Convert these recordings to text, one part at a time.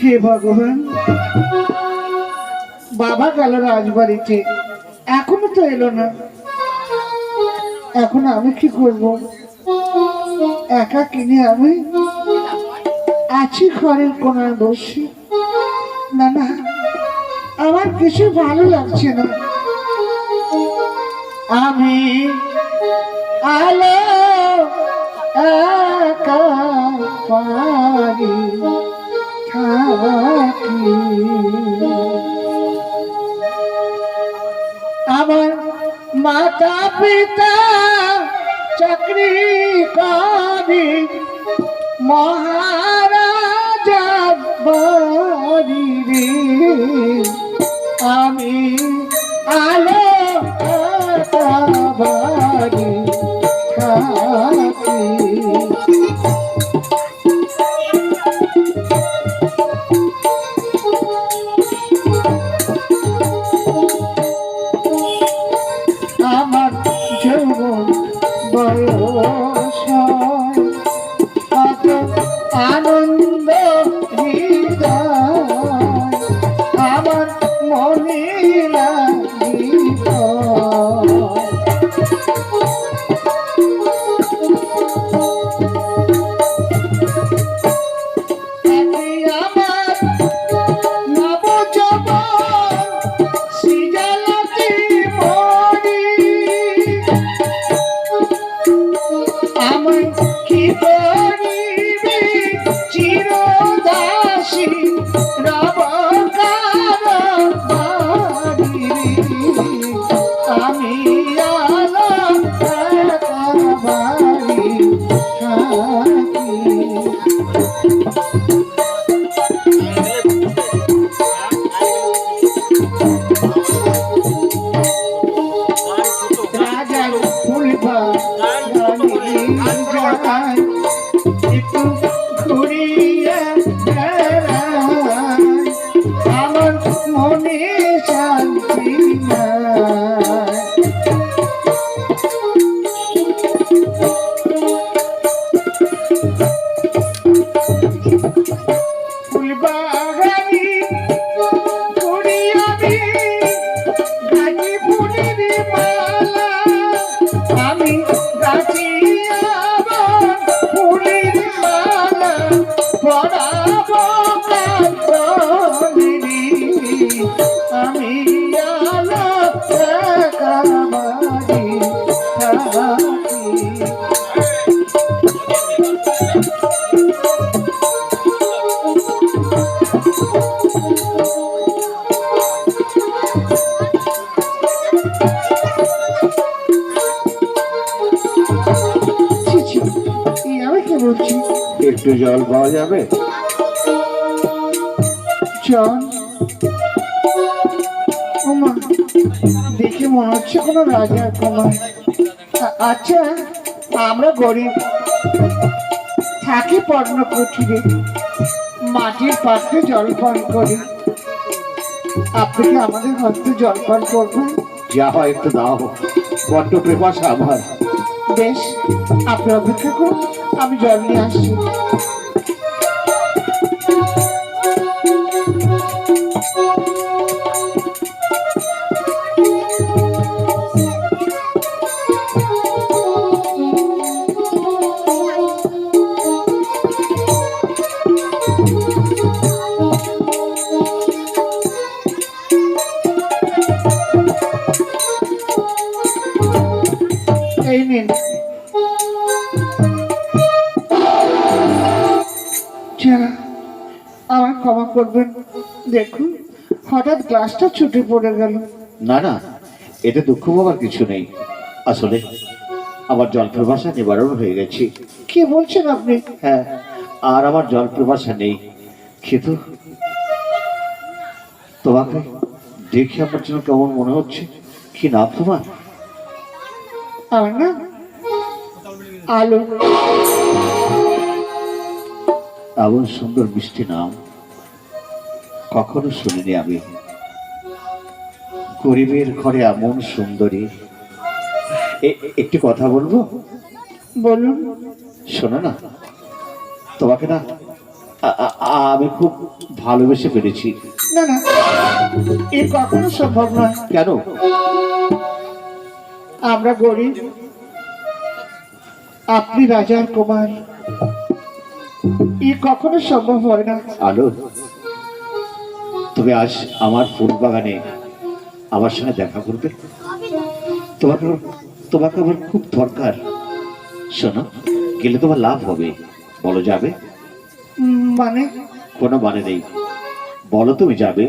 হে ভগবান, বাবা গেল রাজবাড়িতে, এখনো তো এলো না। এখন আমি কি করব? একা কিনে আমি আছি ঘরের কোনায় বসে। না না, আমার কিছু ভালো লাগছে না। আমি আলো একা পারি থাকি, আমার মাতা পিতা চাকরি করি মহারাজা বাড়ি রে। আমি আলো বাড়ি থাকি, আমার যৌবন বয়স কত আনন্দ হৃদয়, আমার মনে লাগিত। আমার নবযৌবন সৃজলতি মরি, আমায় কি করিবে চিরদাসী রব কারবারি। আমি আলো কারবারি থাকি, রাজার ফুলবাগানে যাই, একটু ঘুরিয়া বেড়াই, আমার মনে শান্তি নাই। ফুলবাগানে ঘুরি আমি গাছি ফুলের মালা, আমি গাছি আবার ফুলের মালা পরাবো কাঞ্চনেরি। আমি আলো একাবারি থাকি, ছি ছি, আমি কি বলছি? একটু জল পাওয়া যাবে? চল। ওমা, দেখে মনে হচ্ছে কোনো রাজার কুমার। আচ্ছা, আমরা গরিব, থাকি পর্ণ কুঠিরে, মাটির পাত্রে জল পান করি। আপনি কি আমাদের হস্তে জল পান করবেন? যা হয় একটু দাও, বড্ড পিপাসা আমার। বেশ, আপনি অপেক্ষা করুন, আমি জল নিয়ে আসছি। এই নিন। আমার ক্ষমা করবেন, দেখুন হঠাৎ গ্লাসটা ছুটে পড়ে গেল। না না, এতে দুঃখ পাবার কিছু নেই। আসলে আমার জল পিপাসা নিবারণ হয়ে গেছে। কি বলছেন আপনি? হ্যাঁ, আর আমার জল পিপাসা নেই। কিন্তু তোমাকে দেখে আমার জন্য কেমন মনে হচ্ছে। কি নাম তোমার? আমার না আলো। এমন সুন্দর মিষ্টি নাম কখনো শুনিনি আমি। গরিবের ঘরে এমন সুন্দরী। একটি কথা বলবো? বলুন। শোনো না, তোমাকে না আমি খুব ভালোবেসে ফেলেছি। না না, এ কখনো সম্ভব নয়। কেন? আমরা গরিব, আপনি রাজার কুমার, এ কখনো সম্ভব হয় না। আলো, তুমি আজ আমার ফুল বাগানে আমার সঙ্গে দেখা করবে? তোমাকে তোমাকে আমার খুব দরকার। শোনো, গেলে তোমার লাভ হবে। বলো যাবে? মানে? কোনো মানে নেই, বলো তুমি যাবে।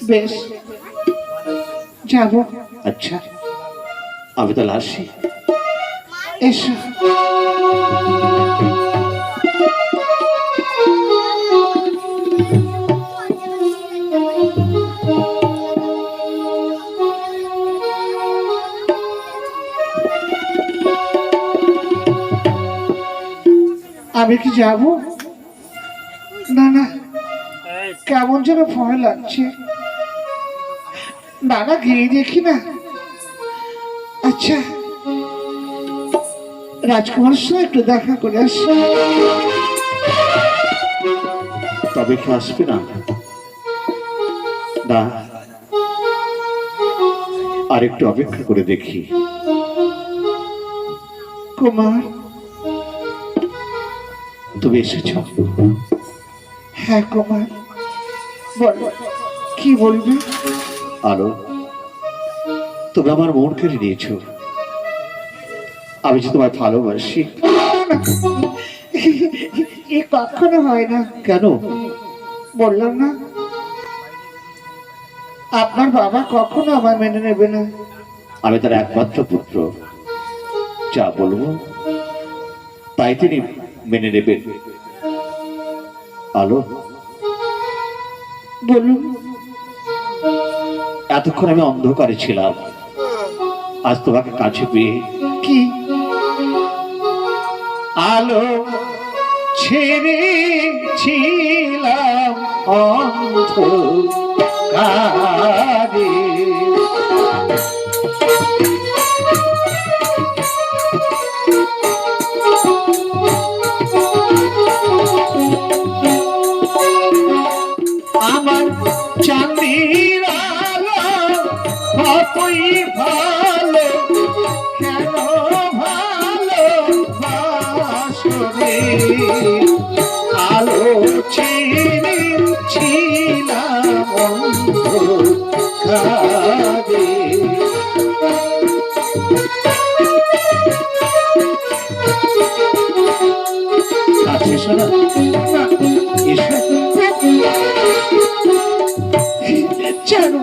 বেশ, যাব। আচ্ছা, আমি তাহলে আসি। এসো। আমি কি যাব? না না, কেমন যেন ভয় লাগছে। না না, গিয়ে দেখি না। আচ্ছা, রাজকুমারের সঙ্গে একটু দেখা করে আসি। তবে কি আসবে না? না, আর একটু অপেক্ষা করে দেখি। কুমার, তুমি এসেছ? হ্যাঁ কুমার, বলো কি বলবে? আলো, তুমি আমার মন কেড়ে নিয়েছো। আমি যে তোমায় ভালোবাসি। এ কখনো হয় না। কেন? বললাম না, আপনার বাবা কখনো আমার মেনে নেবে না। আমি তার একমাত্র পুত্র, যা বলবো তাই তিনি মেনে নেবেন। আলো, বলুন। এতক্ষণ আমি অন্ধকারে ছিলাম, আজ তোমাকে কাছে পেয়ে কি? আলো ছেড়েছিলাম অন্ধকারে। আমার চাঁদির আলো কতই ভালো, কেন ভালো বাসরে। আলো ছেড়েছিলাম অন্ধকারে। কাছে এসো না, এসো। জানো,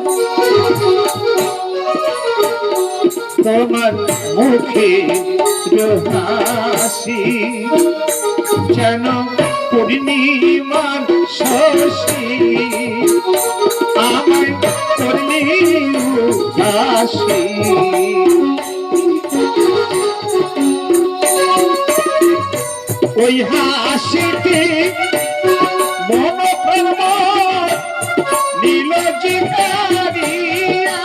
তোমার মুখে হাসি যেন পূর্ণিমার শশী, আমার করলি উদাসী। ওই হাসিতে মন প্রাণ নীল জিগারিয়া,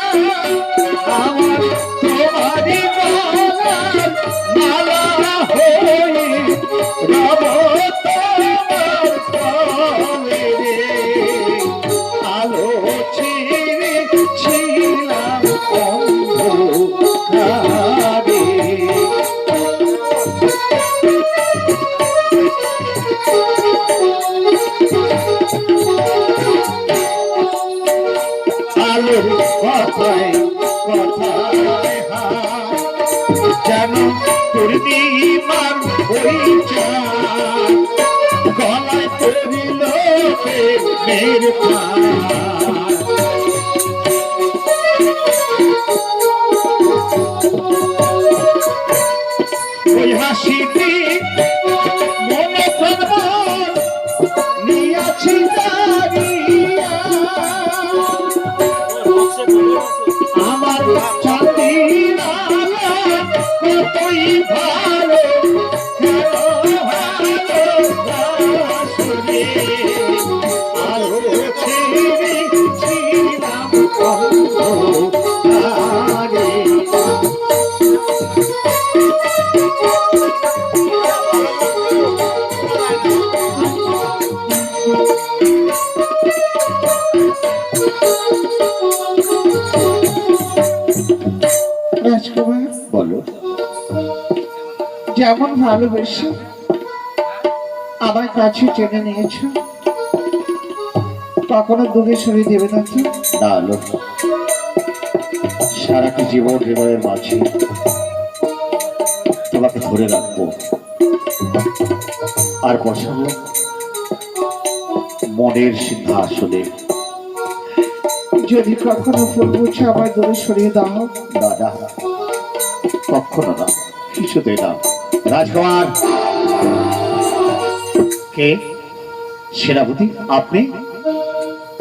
আমার তোমারি গলার মালা হয়ে রব তোমার তলে রে। আলো ছেড়েছিলাম অন্ধকারে। আলোর কথায় কথায় হায় যেন পূর্ণিমার ওই চাঁদ, গলায় পড়িল প্রেমের প্রাণ। ওই হাসিতে মনে প্রাণ নিয়াছি দাঁড়িয়া, আমার চাঁদির আলো কতই ভালো, কেন ভালোবাসরে। আলো ছেড়েছিলাম অন্ধকারে। এমন ভালোবেসে আমার কাছে টেনে নিয়েছো, কখনো দূরে সরিয়ে দেবে না তো? না আলো, সারাটি জীবন হৃদয়ের মাঝে তোমাকে ধরে রাখবো আর বসাবো মনের সিংহাসনে। যদি কখনো ফুল বুঝে আমার দূরে সরিয়ে দাও, না না, কখনো না, কিছুতেই না। রাজকুমার, কে? সেনাপতি আপনি?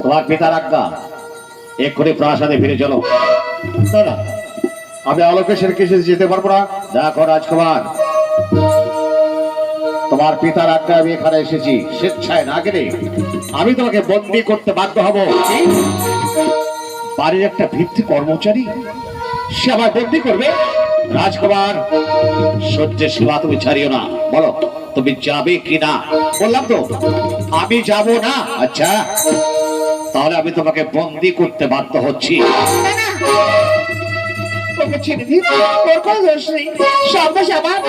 তোমার পিতার আজ্ঞা, এক্ষুনি প্রাসাদে ফিরে চলো। না না, আমি আলোকেশের কেসে যেতে পারবো না। দেখো রাজকুমার, তোমার পিতার আজ্ঞা আমি এখানে এসেছি, স্বেচ্ছায় না গেলে আমি তোমাকে বন্দী করতে বাধ্য হব। বাড়ির একটা ভিত্তি কর্মচারী সে আমার বন্দী করবে? রাজকুমার, সহ্যের সীমা তুমি ছাড়িও না। বলো তুমি যাবে কি না? বললাম তো আমি যাব না। আচ্ছা, তাহলে আমি তোমাকে বন্দী করতে বাধ্য হচ্ছি। ওকে ছেড়ে দিন, ওর কোনো দোষ নেই, সব দোষ আমার।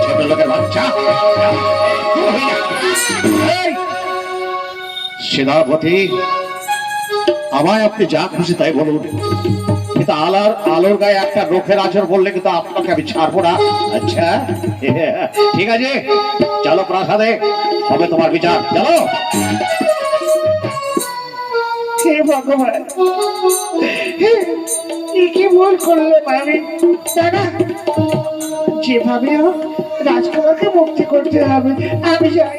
ছোট লোকের বাচ্চা, এই, সেনাপতি, আমায় আপনি যা খুশি তাই বলুন, কিন্তু আলোর গায়ে একটা রোখের আচর বললে কিন্তু আপনাকে আমি ছাড়বো না। আচ্ছা ঠিক আছে, চলো প্রাসাদে, হবে তোমার বিচার। চলো। হে ভগবান, কি ভুল করলে আমি? দাদা, যেভাবে হোক রাজকুমারকে মুক্তি করতে হবে। আমি যাই।